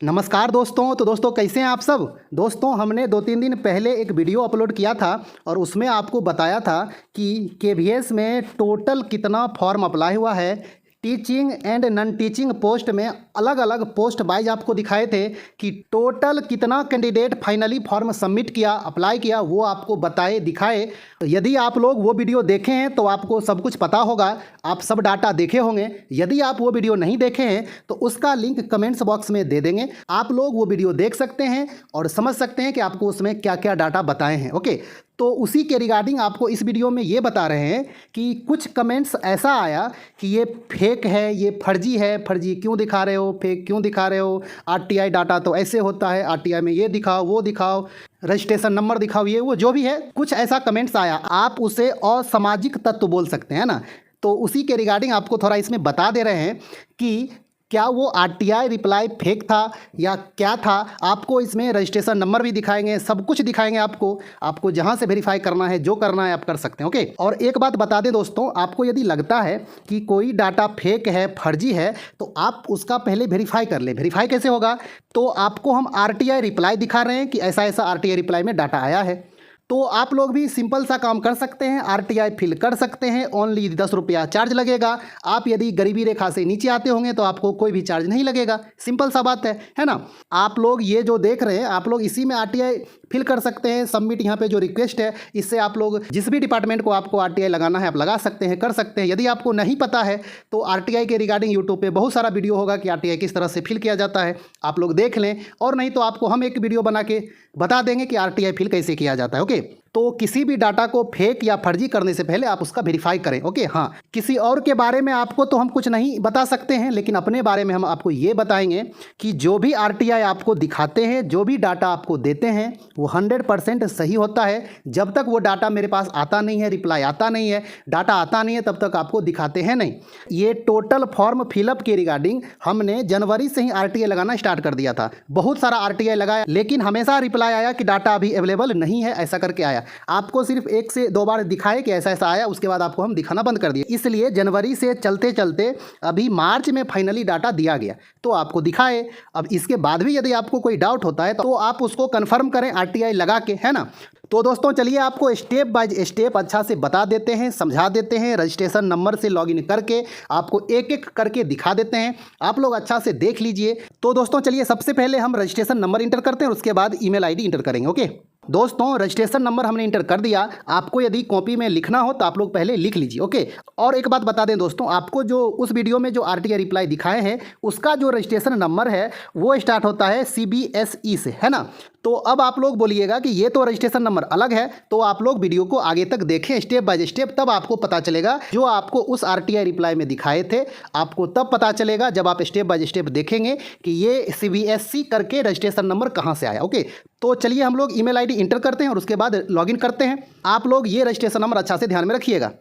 नमस्कार दोस्तों। तो दोस्तों कैसे हैं आप सब। दोस्तों हमने 2-3 दिन पहले एक वीडियो अपलोड किया था और उसमें आपको बताया था कि केवीएस में टोटल कितना फॉर्म अप्लाई हुआ है। Teaching and non teaching post में अलग अलग पोस्ट वाइज आपको दिखाए थे कि टोटल कितना कैंडिडेट फाइनली फॉर्म सबमिट किया, अप्लाई किया, वो आपको बताए दिखाए। यदि आप लोग वो वीडियो देखे हैं तो आपको सब कुछ पता होगा, आप सब डाटा देखे होंगे। यदि आप वो वीडियो नहीं देखे हैं तो उसका लिंक कमेंट्स बॉक्स में दे देंगे, आप लोग वो वीडियो देख सकते हैं और समझ सकते हैं कि आपको उसमें क्या क्या डाटा बताए हैं। ओके, तो उसी के रिगार्डिंग आपको इस वीडियो में ये बता रहे हैं कि कुछ कमेंट्स ऐसा आया कि ये फेक है, ये फर्जी है, फर्जी क्यों दिखा रहे हो, फेक क्यों दिखा रहे हो, आरटीआई डाटा तो ऐसे होता है, आरटीआई में ये दिखाओ, वो दिखाओ, रजिस्ट्रेशन नंबर दिखाओ, ये वो जो भी है, कुछ ऐसा कमेंट्स आया। आप उसे असामाजिक तत्व बोल सकते हैं ना। तो उसी के रिगार्डिंग आपको थोड़ा इसमें बता दे रहे हैं कि क्या वो आरटीआई रिप्लाई फेक था या क्या था। आपको इसमें रजिस्ट्रेशन नंबर भी दिखाएंगे, सब कुछ दिखाएंगे। आपको जहां से वेरीफाई करना है, जो करना है आप कर सकते हैं। ओके, और एक बात बता दें दोस्तों, आपको यदि लगता है कि कोई डाटा फेक है, फर्जी है, तो आप उसका पहले वेरीफाई कर लें। वेरीफाई कैसे होगा, तो आपको हम आरटीआई रिप्लाई दिखा रहे हैं कि ऐसा ऐसा आरटीआई रिप्लाई में डाटा आया है, तो आप लोग भी सिंपल सा काम कर सकते हैं, आरटीआई फिल कर सकते हैं। ओनली 10 रुपया चार्ज लगेगा। आप यदि गरीबी रेखा से नीचे आते होंगे तो आपको कोई भी चार्ज नहीं लगेगा। सिंपल सा बात है ना। आप लोग ये जो देख रहे हैं, आप लोग इसी में आरटीआई फिल कर सकते हैं। सबमिट यहाँ पे जो रिक्वेस्ट है, इससे आप लोग जिस भी डिपार्टमेंट को आपको आरटीआई लगाना है आप लगा सकते हैं, कर सकते हैं। यदि आपको नहीं पता है तो आरटीआई के रिगार्डिंग यूट्यूब पे बहुत सारा वीडियो होगा कि आरटीआई किस तरह से फिल किया जाता है, आप लोग देख लें। और नहीं तो आपको हम एक वीडियो बना के बता देंगे कि आरटीआई फिल कैसे किया जाता है। ओके, तो किसी भी डाटा को फेक या फर्जी करने से पहले आप उसका वेरीफाई करें। ओके, हाँ, किसी और के बारे में आपको तो हम कुछ नहीं बता सकते हैं, लेकिन अपने बारे में हम आपको ये बताएंगे कि जो भी आरटीआई आपको दिखाते हैं, जो भी डाटा आपको देते हैं, वो 100% सही होता है। जब तक वो डाटा मेरे पास आता नहीं है, रिप्लाई आता नहीं है, डाटा आता नहीं है, तब तक आपको दिखाते हैं नहीं। ये टोटल फॉर्म फिलअप के रिगार्डिंग हमने जनवरी से ही आरटीआई लगाना स्टार्ट कर दिया था। बहुत सारा आरटीआई लगाया, लेकिन हमेशा रिप्लाई आया कि डाटा अभी अवेलेबल नहीं है, ऐसा करके आया। आपको सिर्फ 1 से 2 बार दिखाए कि ऐसा ऐसा आया, उसके बाद आपको हम दिखाना बंद कर दिए। इसलिए जनवरी से चलते चलते अभी मार्च में फाइनली डाटा दिया गया तो आपको दिखाए। अब इसके बाद भी यदि आपको कोई डाउट होता है तो आप उसको कंफर्म करें आरटीआई लगा के, है ना। तो दोस्तों चलिए आपको स्टेप बाय स्टेप अच्छा से बता देते हैं, समझा देते हैं। रजिस्ट्रेशन नंबर से लॉगिन करके आपको एक एक करके दिखा देते हैं, आप लोग अच्छा से देख लीजिए। तो दोस्तों चलिए सबसे पहले हम रजिस्ट्रेशन नंबर इंटर करते हैं और उसके बाद ईमेल आईडी इंटर करेंगे। ओके दोस्तों, रजिस्ट्रेशन नंबर हमने इंटर कर दिया। आपको यदि कॉपी में लिखना हो तो आप लोग पहले लिख लीजिए। ओके, और एक बात बता दें दोस्तों, आपको जो उस वीडियो में जो आरटीआई रिप्लाई दिखाए हैं उसका जो रजिस्ट्रेशन नंबर है वो स्टार्ट होता है CBSE से, है ना। तो अब आप लोग बोलिएगा कि ये तो रजिस्ट्रेशन नंबर अलग है, तो आप लोग वीडियो को आगे तक देखें स्टेप बाय स्टेप, तब आपको पता चलेगा। जो आपको उस आरटीआई रिप्लाई में दिखाए थे आपको तब पता चलेगा जब आप स्टेप बाय स्टेप देखेंगे कि ये CBSE करके रजिस्ट्रेशन नंबर कहाँ से आया। ओके, तो चलिए हम लोग ईमेल आईडी इंटर करते हैं और उसके बाद लॉगिन करते हैं। आप लोग ये रजिस्ट्रेशन नंबर अच्छा से ध्यान में रखिएगा।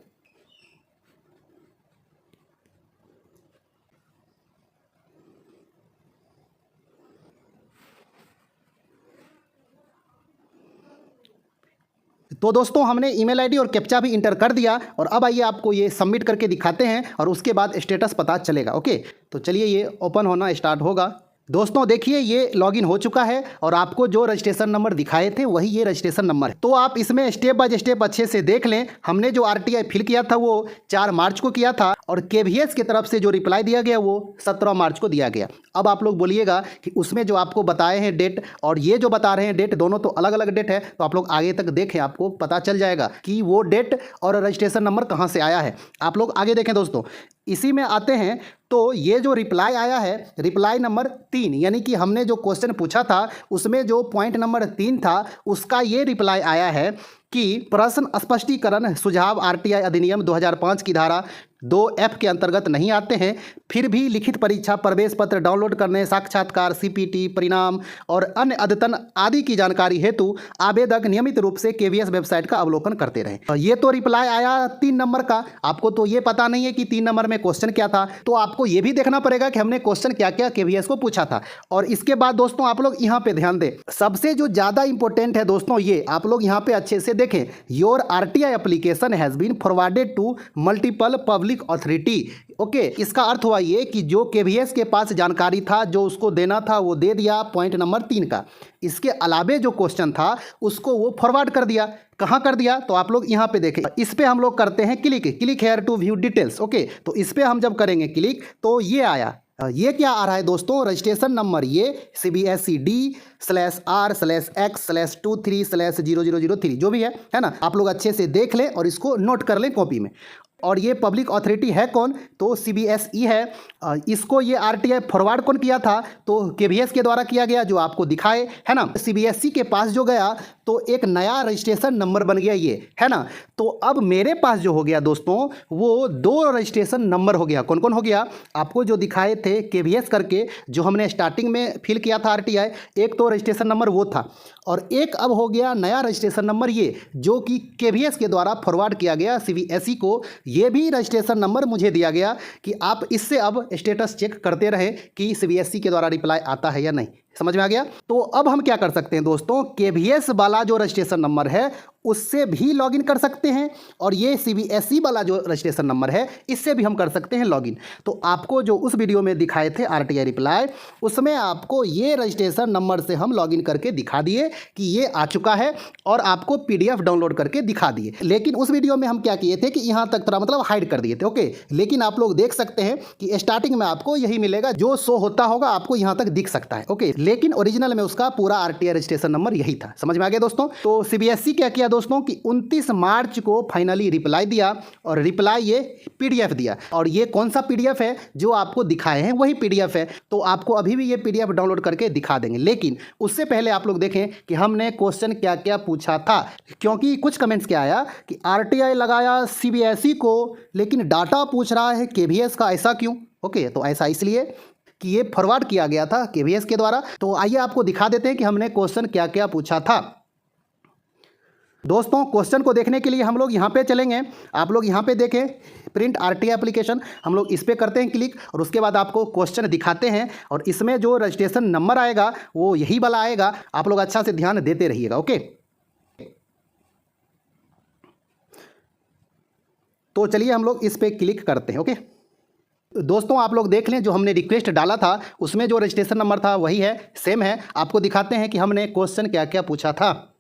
तो दोस्तों हमने ईमेल आईडी और कैप्चा भी इंटर कर दिया और अब आइए आपको ये सबमिट करके दिखाते हैं और उसके बाद स्टेटस पता चलेगा। ओके, तो चलिए ये ओपन होना स्टार्ट होगा। दोस्तों देखिए ये लॉगिन हो चुका है और आपको जो रजिस्ट्रेशन नंबर दिखाए थे वही ये रजिस्ट्रेशन नंबर है। तो आप इसमें स्टेप बाय स्टेप अच्छे से देख लें। हमने जो आरटीआई फिल किया था वो 4 मार्च को किया था और केवीएस की तरफ से जो रिप्लाई दिया गया वो 17 मार्च को दिया गया। अब आप लोग बोलिएगा कि उसमें जो आपको बताए हैं डेट और ये जो बता रहे हैं डेट, दोनों तो अलग अलग डेट है। तो आप लोग आगे तक देखें, आपको पता चल जाएगा कि वो डेट और रजिस्ट्रेशन नंबर कहाँ से आया है। आप लोग आगे देखें दोस्तों, इसी में आते हैं। तो ये जो रिप्लाई आया है, रिप्लाई नंबर 3, यानी कि हमने जो क्वेश्चन पूछा था उसमें जो पॉइंट नंबर 3 था उसका ये रिप्लाई आया है कि प्रश्न स्पष्टीकरण सुझाव आरटीआई अधिनियम 2005 की धारा 2F के अंतर्गत नहीं आते हैं, फिर भी लिखित परीक्षा प्रवेश पत्र डाउनलोड करने, साक्षात्कार, CPT परिणाम और अन्य अद्यतन आदि की जानकारी हेतु आवेदक नियमित रूप से केवीएस वेबसाइट का अवलोकन करते रहे। ये तो रिप्लाई आया 3 नंबर का। आपको तो ये पता नहीं है कि 3 नंबर में क्वेश्चन क्या था, तो आपको ये भी देखना पड़ेगा कि हमने क्वेश्चन क्या क्या केवीएस को पूछा था। और इसके बाद दोस्तों आप लोग यहाँ पे ध्यान दें, सबसे जो ज़्यादा इंपॉर्टेंट है दोस्तों, ये आप लोग यहाँ पे अच्छे से देखें। Your RTI application has been forwarded to multiple publish public authority. Okay, इसका अर्थ हुआ ये कि जो केवीएस के पास जानकारी था, जो उसको देना था वो दे दिया, पॉइंट नंबर 3 का। इसके अलावे जो क्वेश्चन था उसको वो फॉरवर्ड कर दिया। कहाँ कर दिया? तो आप लोग यहाँ पे देखें, इस पे हम लोग करते हैं click here to view details. Okay, तो इस पे हम जब करेंगे क्लिक तो ये आया। ये क्या आ रहा है दोस्तों? रजिस्ट्रेशन नंबर ये CBSED/R/X/23/0003 जो भी है ना, आप लोग अच्छे से देख लें और इसको नोट कर लें कॉपी में। और ये पब्लिक ऑथोरिटी है कौन? तो CBSE है। इसको ये RTI फॉरवर्ड कौन किया था? तो KVS के द्वारा किया गया, जो आपको दिखाए, है ना। CBSE के पास जो गया तो एक नया रजिस्ट्रेशन नंबर बन गया ये, है ना। तो अब मेरे पास जो हो गया दोस्तों वो 2 रजिस्ट्रेशन नंबर हो गया। कौन कौन हो गया? आपको जो दिखाए थे KVS करके, जो हमने स्टार्टिंग में फिल किया था RTI, एक तो रजिस्ट्रेशन नंबर वो था, और एक अब हो गया नया रजिस्ट्रेशन नंबर ये, जो कि KVS के द्वारा फॉरवर्ड किया गया CBSE को। ये भी रजिस्ट्रेशन नंबर मुझे दिया गया कि आप इससे अब स्टेटस चेक करते रहे कि CBSE के द्वारा रिप्लाई आता है या नहीं। समझ में आ गया? तो अब हम क्या कर सकते हैं दोस्तों, KVS वाला जो रजिस्ट्रेशन नंबर है उससे भी लॉगिन कर सकते हैं, और ये CBSE वाला जो रजिस्ट्रेशन नंबर है इससे भी हम कर सकते हैं लॉगिन। तो आपको जो उस वीडियो में दिखाए थे RTI रिप्लाई, उसमें आपको ये रजिस्ट्रेशन नंबर से हम लॉगिन करके दिखा दिए कि ये आ चुका है, और आपको PDF डाउनलोड करके दिखा दिए। लेकिन उस वीडियो में हम क्या किए थे कि यहाँ तक थोड़ा मतलब हाइड कर दिए थे। ओके, लेकिन आप लोग देख सकते हैं कि स्टार्टिंग में आपको यही मिलेगा, जो शो होता होगा आपको यहाँ तक दिख सकता है। ओके, लेकिन ओरिजिनल में उसका पूरा RTI रजिस्ट्रेशन नंबर यही था। समझ में आ गया दोस्तों? तो CBSE क्या किया दोस्तों कि 29 मार्च को फाइनली रिप्लाई दिया, और रिप्लाई ये PDF दिया। और ये कौन सा PDF है? जो आपको दिखाए हैं वही PDF है। तो आपको अभी भी ये PDF डाउनलोड करके दिखा देंगे। लेकिन उससे पहले आप लोग देखें कि हमने क्वेश्चन क्या क्या पूछा था, क्योंकि कुछ कमेंट्स क्या आया कि RTI लगाया CBSE को लेकिन डाटा पूछ रहा है KVS का, ऐसा क्यों? ओके, तो ऐसा इसलिए कि ये फॉरवर्ड किया गया था KVS के द्वारा। तो आइए आपको दिखा देते हैं कि हमने क्वेश्चन क्या क्या पूछा था। दोस्तों, क्वेश्चन को देखने के लिए हम लोग यहाँ पे चलेंगे। आप लोग यहाँ पे देखें, प्रिंट RTI एप्लीकेशन, हम लोग इस पर करते हैं क्लिक, और उसके बाद आपको क्वेश्चन दिखाते हैं, और इसमें जो रजिस्ट्रेशन नंबर आएगा वो यही वाला आएगा। आप लोग अच्छा से ध्यान देते रहिएगा। ओके, तो चलिए हम लोग इस पर क्लिक करते हैं। ओके दोस्तों, आप लोग देख लें, जो हमने रिक्वेस्ट डाला था उसमें जो रजिस्ट्रेशन नंबर था वही है, सेम है। आपको दिखाते हैं कि हमने क्वेश्चन क्या क्या पूछा था।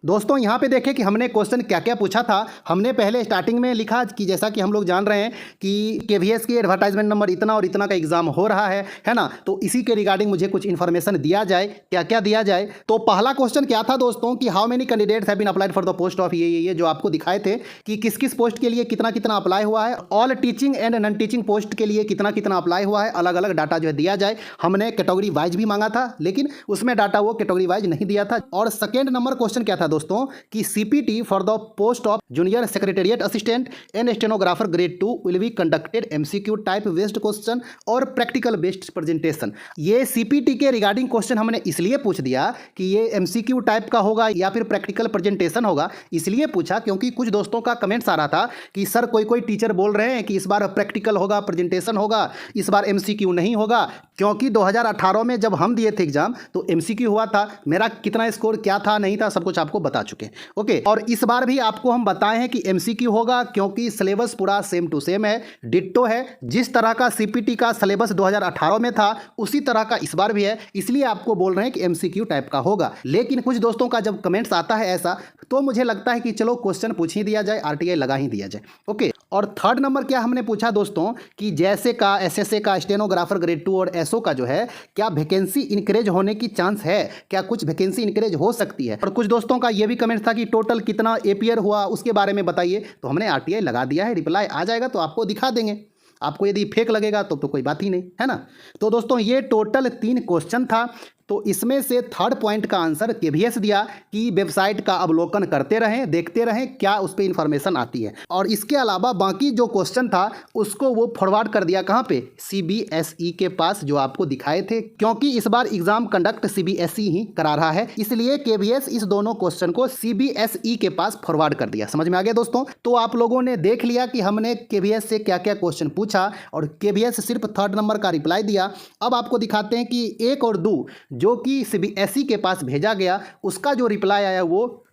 दोस्तों, यहाँ पे देखें कि हमने क्वेश्चन क्या क्या पूछा था। हमने पहले स्टार्टिंग में लिखा कि जैसा कि हम लोग जान रहे हैं कि KVS की एडवर्टाइजमेंट नंबर इतना और इतना का एग्जाम हो रहा है ना। तो इसी के रिगार्डिंग मुझे कुछ इन्फॉर्मेशन दिया जाए, क्या क्या दिया जाए। तो पहला क्वेश्चन क्या था दोस्तों कि how many candidates have been applied for the post of ये जो आपको दिखाए थे कि किस किस पोस्ट के लिए कितना कितना अप्लाई हुआ है, all teaching and non teaching post के लिए कितना कितना अप्लाई हुआ है, अलग अलग डाटा जो है दिया जाए। हमने कैटेगरी वाइज भी मांगा था, लेकिन उसमें डाटा वो कैटेगरी वाइज नहीं दिया था। और सेकेंड नंबर क्वेश्चन क्या था दोस्तों कि CPT for the post of junior secretariat assistant and stenographer grade 2 will be conducted MCQ type based question और प्रैक्टिकल बेस्ड प्रेजेंटेशन। ये CPT के रिगार्डिंग क्वेश्चन हमने इसलिए पूछ दिया कि ये MCQ टाइप का होगा या फिर प्रैक्टिकल प्रेजेंटेशन होगा। इसलिए पूछा क्योंकि कुछ दोस्तों का कमेंट्स आ रहा था कि सर कोई टीचर बोल रहे हैं कि इस बार प्रैक्टिकल होगा, प्रेजेंटेशन होगा, इस बार MCQ नहीं होगा। क्योंकि 2018 में जब हम दिए थे एग्जाम तो MCQ हुआ था। मेरा कितना स्कोर क्या था नहीं था सब कुछ आपको बता चुके हैं। ओके, और इस बार भी आपको हम बताए हैं कि MCQ होगा, क्योंकि सिलेबस पूरा सेम टू सेम है, डिट्टो है। जिस तरह का CPT का सिलेबस 2018 में था उसी तरह का इस बार भी है, इसलिए आपको बोल रहे हैं कि MCQ टाइप का होगा। लेकिन कुछ दोस्तों का जब कमेंट्स आता है ऐसा, तो मुझे लगता है कि चलो क्वेश्चन पूछ ही दिया जाए, RTI लगा ही दिया जाए। ओके, और थर्ड नंबर क्या हमने पूछा दोस्तों कि जैसे का SSA का स्टेनोग्राफर ग्रेड 2 और SO का जो है क्या वैकेंसी इंक्रीज होने की चांस है, क्या कुछ वैकेंसी इंक्रीज हो सकती है। और कुछ दोस्तों का ये भी कमेंट था कि टोटल कितना APR हुआ उसके बारे में बताइए। तो हमने RTI लगा दिया है, रिप्लाई आ जाएगा तो आपको दिखा देंगे। आपको यदि फेक लगेगा तो कोई बात ही नहीं, है ना। तो दोस्तों, ये टोटल 3 क्वेश्चन था। तो इसमें से थर्ड पॉइंट का आंसर KVS दिया कि वेबसाइट का अवलोकन करते रहें, देखते रहें क्या उस पर इंफॉर्मेशन आती है। और इसके अलावा बाकी जो क्वेश्चन था उसको वो फॉरवर्ड कर दिया कहाँ पे, CBSE के पास, जो आपको दिखाए थे। क्योंकि इस बार एग्जाम कंडक्ट CBSE ही करा रहा है, इसलिए KVS इस दोनों क्वेश्चन को CBSE के पास फॉरवर्ड कर दिया। समझ में आ गया दोस्तों? तो आप लोगों ने देख लिया कि हमने KVS से क्या क्या क्वेश्चन पूछा, और KVS सिर्फ थर्ड नंबर का रिप्लाई दिया। अब आपको दिखाते हैं कि 1 और 2 जो कि CBSE के पास भेजा गया, उसका जो रिप्लाई आया वो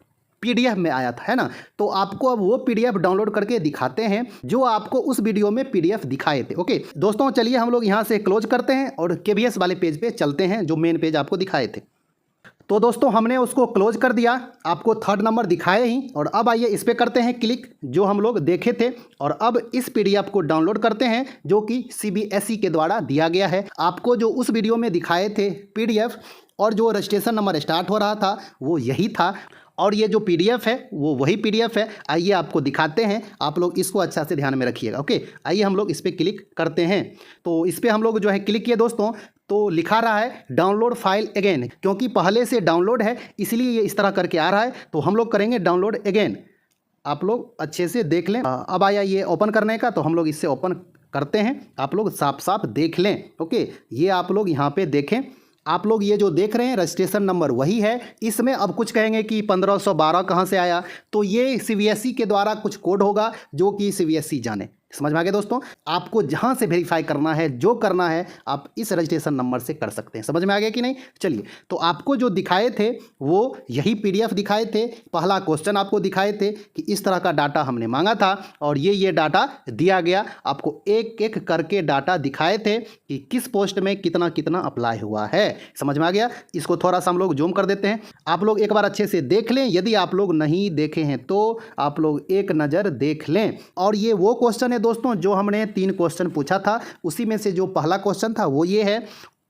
PDF में आया था, है ना। तो आपको अब वो PDF डाउनलोड करके दिखाते हैं जो आपको उस वीडियो में PDF दिखाए थे। ओके दोस्तों, चलिए हम लोग यहाँ से क्लोज करते हैं और KVS वाले पेज पे चलते हैं जो मेन पेज आपको दिखाए थे। तो दोस्तों हमने उसको क्लोज कर दिया, आपको 3rd नंबर दिखाए ही, और अब आइए इस पर करते हैं क्लिक जो हम लोग देखे थे, और अब इस PDF को डाउनलोड करते हैं जो कि CBSE के द्वारा दिया गया है। आपको जो उस वीडियो में दिखाए थे PDF और जो रजिस्ट्रेशन नंबर स्टार्ट हो रहा था वो यही था, और ये जो PDF है वो वही PDF है। आइए आपको दिखाते हैं, आप लोग इसको अच्छा से ध्यान में रखिएगा। ओके आइए हम लोग इस पर क्लिक करते हैं। तो इस पर हम लोग जो है क्लिक किए दोस्तों, तो लिखा रहा है डाउनलोड फाइल अगेन, क्योंकि पहले से डाउनलोड है इसलिए ये इस तरह करके आ रहा है। तो हम लोग करेंगे डाउनलोड अगेन, आप लोग अच्छे से देख लें। अब आया ये ओपन करने का, तो हम लोग इससे ओपन करते हैं, आप लोग साफ साफ देख लें। ओके ये आप लोग यहाँ पे देखें, आप लोग ये जो देख रहे हैं रजिस्ट्रेशन नंबर वही है। इसमें अब कुछ कहेंगे कि 1512 कहाँ से आया, तो ये CBSE के द्वारा कुछ कोड होगा जो कि CBSE जाने। समझ में आ गया दोस्तों, आपको जहां से वेरीफाई करना है, जो करना है आप इस रजिस्ट्रेशन नंबर से कर सकते हैं। समझ में आ गया कि नहीं। चलिए, तो आपको जो दिखाए थे वो यही PDF दिखाए थे। पहला क्वेश्चन आपको दिखाए थे कि इस तरह का डाटा हमने मांगा था और ये डाटा दिया गया। आपको एक एक करके डाटा दिखाए थे कि किस पोस्ट में कितना कितना अप्लाई हुआ है। समझ में आ गया। इसको थोड़ा सा हम लोग जूम कर देते हैं, आप लोग एक बार अच्छे से देख लें। यदि आप लोग नहीं देखे हैं तो आप लोग एक नज़र देख लें। और ये वो क्वेश्चन है दोस्तों जो हमने 3 क्वेश्चन पूछा था, उसी में से जो पहला क्वेश्चन था वो ये है,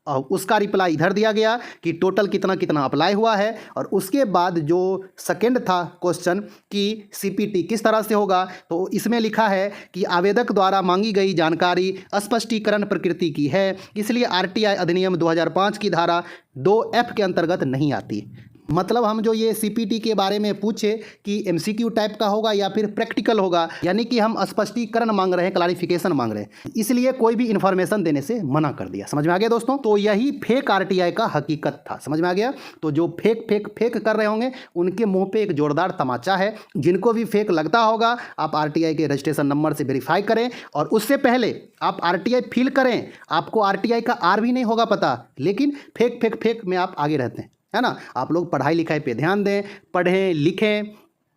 और उसका रिप्लाई इधर दिया गया कि टोटल कितना कितना अप्लाई हुआ है। और उसके बाद जो सेकंड था क्वेश्चन कि CPT किस तरह से होगा, तो इसमें लिखा है कि आवेदक द्वारा मांगी गई जानकारी स्पष्टीकरण प्रकृति की है, इसलिए RTI अधिनियम 2005 की धारा 2F के अंतर्गत नहीं आती। मतलब हम जो ये CPT के बारे में पूछे कि MCQ टाइप का होगा या फिर प्रैक्टिकल होगा, यानी कि हम स्पष्टीकरण मांग रहे हैं, क्लैरिफिकेशन मांग रहे हैं, इसलिए कोई भी इन्फॉर्मेशन देने से मना कर दिया। समझ में आ गया दोस्तों। तो यही फेक RTI का हकीकत था। समझ में आ गया। तो जो फेक कर रहे होंगे उनके मुंह पे एक जोरदार तमाचा है। जिनको भी फेक लगता होगा आप RTI के रजिस्ट्रेशन नंबर से वेरीफाई करें, और उससे पहले आप RTI फिल करें। आपको RTI का R भी नहीं होगा पता, लेकिन फेक में आप आगे रहते हैं, है ना। आप लोग पढ़ाई लिखाई पे ध्यान दें, पढ़ें लिखें,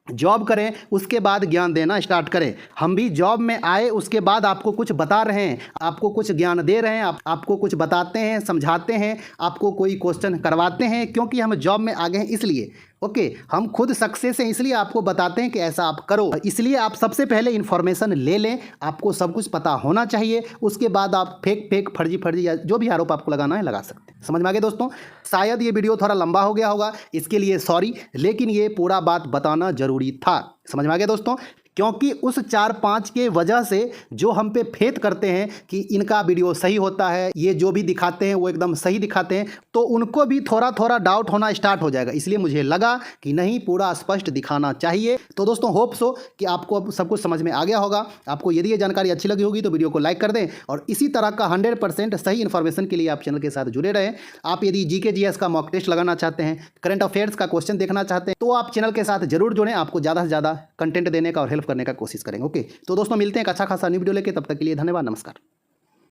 जॉब करें, उसके बाद ज्ञान देना स्टार्ट करें। हम भी जॉब में आए उसके बाद आपको कुछ बता रहे हैं, आपको कुछ ज्ञान दे रहे हैं, आपको कुछ बताते हैं, समझाते हैं, आपको कोई क्वेश्चन करवाते हैं, क्योंकि हम जॉब में आ गए हैं इसलिए। ओके हम खुद सक्सेस हैं इसलिए आपको बताते हैं कि ऐसा आप करो। इसलिए आप सबसे पहले इन्फॉर्मेशन ले लें, आपको सब कुछ पता होना चाहिए। उसके बाद आप फेक फर्जी या जो भी आरोप आपको लगाना है लगा सकते हैं। समझ में आ गया दोस्तों। शायद ये वीडियो थोड़ा लंबा हो गया होगा, इसके लिए सॉरी, लेकिन ये पूरा बात बताना जरूरी था। समझ में आ गया दोस्तों, क्योंकि उस 4-5 के वजह से जो हम पे फेथ करते हैं कि इनका वीडियो सही होता है, ये जो भी दिखाते हैं वो एकदम सही दिखाते हैं, तो उनको भी थोड़ा डाउट होना स्टार्ट हो जाएगा। इसलिए मुझे लगा कि नहीं, पूरा स्पष्ट दिखाना चाहिए। तो दोस्तों होप सो कि आपको अब सब कुछ समझ में आ गया होगा। आपको यदि ये जानकारी अच्छी लगी होगी तो वीडियो को लाइक कर दें, और इसी तरह का 100% सही इन्फॉर्मेशन के लिए आप चैनल के साथ जुड़े रहें। आप यदि GK GS का मॉक टेस्ट लगाना चाहते हैं, करंट अफेयर्स का क्वेश्चन देखना चाहते हैं, तो आप चैनल के साथ जरूर जुड़ें। आपको ज़्यादा से ज़्यादा कंटेंट देने का और हेल्प करने का कोशिश करेंगे। ओके तो दोस्तों मिलते हैं एक अच्छा खासा न्यू वीडियो लेके, तब तक के लिए धन्यवाद, नमस्कार।